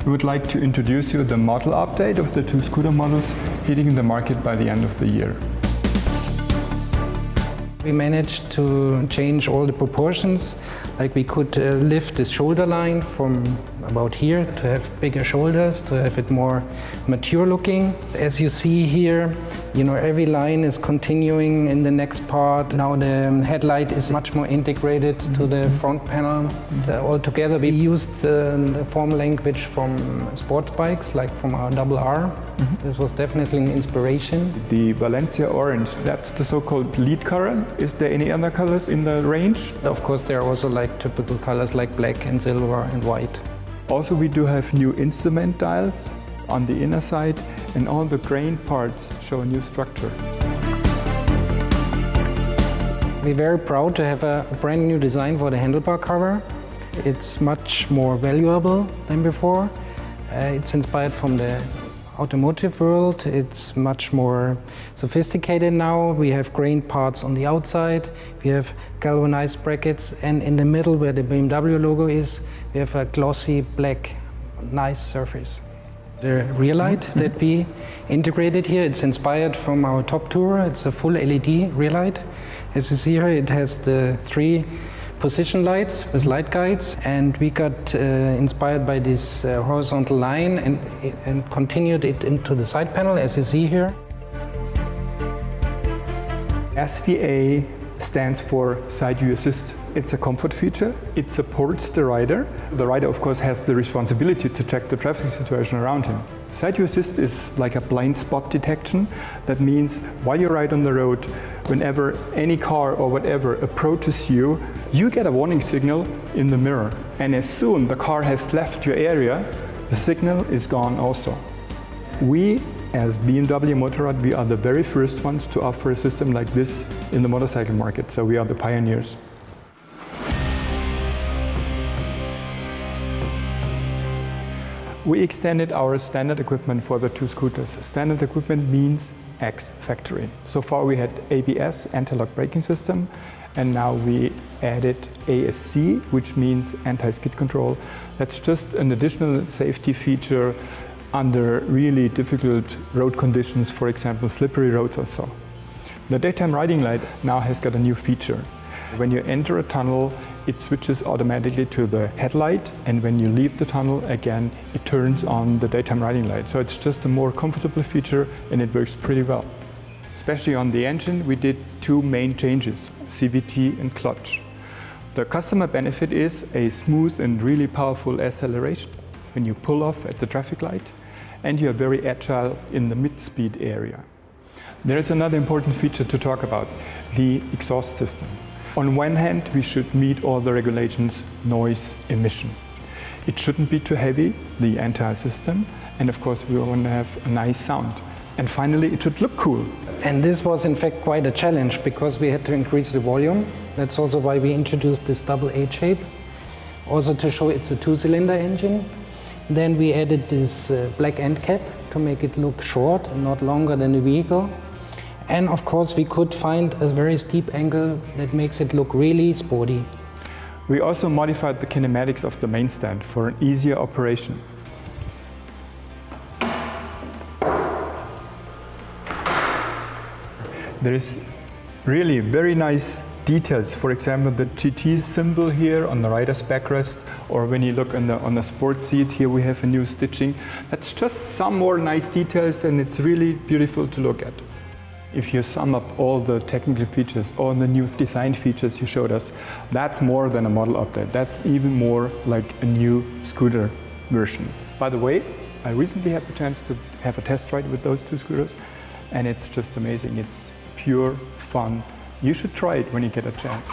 We would like to introduce you the model update of the two scooter models hitting the market by the end of the year. We managed to change all the proportions, like we could lift the shoulder line from about here to have bigger shoulders, to have it more mature looking. As you see here, every line is continuing in the next part. Now the headlight is much more integrated to the front panel. Altogether we used the form language from sports bikes, like from our RR. This was definitely an inspiration. The Valencia orange, that's the so-called lead color. Is there any other colors in the range? Of course, there are also like typical colors like black and silver and white. Also, we do have new instrument dials on the inner side, and all the grain parts show a new structure. We're very proud to have a brand new design for the handlebar cover. It's much more valuable than before. It's inspired from the automotive world. It's much more sophisticated now. We have grain parts on the outside, we have galvanized brackets, and in the middle where the BMW logo is, we have a glossy black, nice surface. The rear light that we integrated here, it's inspired from our top tourer. It's a full LED rear light. As you see here, it has the 3 position lights with light guides, and we got inspired by this horizontal line and continued it into the side panel, as you see here. SVA stands for Side View Assist. It's a comfort feature. It supports the rider. The rider, of course, has the responsibility to check the traffic situation around him. Side View Assist is like a blind spot detection. That means while you ride on the road, whenever any car or whatever approaches you, you get a warning signal in the mirror. And as soon the car has left your area, the signal is gone also. We, as BMW Motorrad, we are the very first ones to offer a system like this in the motorcycle market, so we are the pioneers. We extended our standard equipment for the two scooters. Standard equipment means X factory. So far we had ABS, anti-lock braking system, and now we added ASC, which means anti-skid control. That's just an additional safety feature under really difficult road conditions, for example, slippery roads or so. The daytime riding light now has got a new feature. When you enter a tunnel, it switches automatically to the headlight, and when you leave the tunnel again, it turns on the daytime riding light. So it's just a more comfortable feature, and it works pretty well. Especially on the engine, we did 2 main changes, CVT and clutch. The customer benefit is a smooth and really powerful acceleration when you pull off at the traffic light, and you are very agile in the mid-speed area. There is another important feature to talk about, the exhaust system. On one hand, we should meet all the regulations, noise, emission. It shouldn't be too heavy, the entire system, and of course we want to have a nice sound. And finally, it should look cool. And this was in fact quite a challenge because we had to increase the volume. That's also why we introduced this double A shape, also to show it's a 2-cylinder engine. Then we added this black end cap to make it look short and not longer than the vehicle. And of course we could find a very steep angle that makes it look really sporty. We also modified the kinematics of the main stand for an easier operation. There is really very nice details. For example, the GT symbol here on the rider's backrest, or when you look on the sports seat, here we have a new stitching. That's just some more nice details, and it's really beautiful to look at. If you sum up all the technical features, all the new design features you showed us, that's more than a model update. That's even more like a new scooter version. By the way, I recently had the chance to have a test ride with those two scooters, and it's just amazing. It's pure fun. You should try it when you get a chance.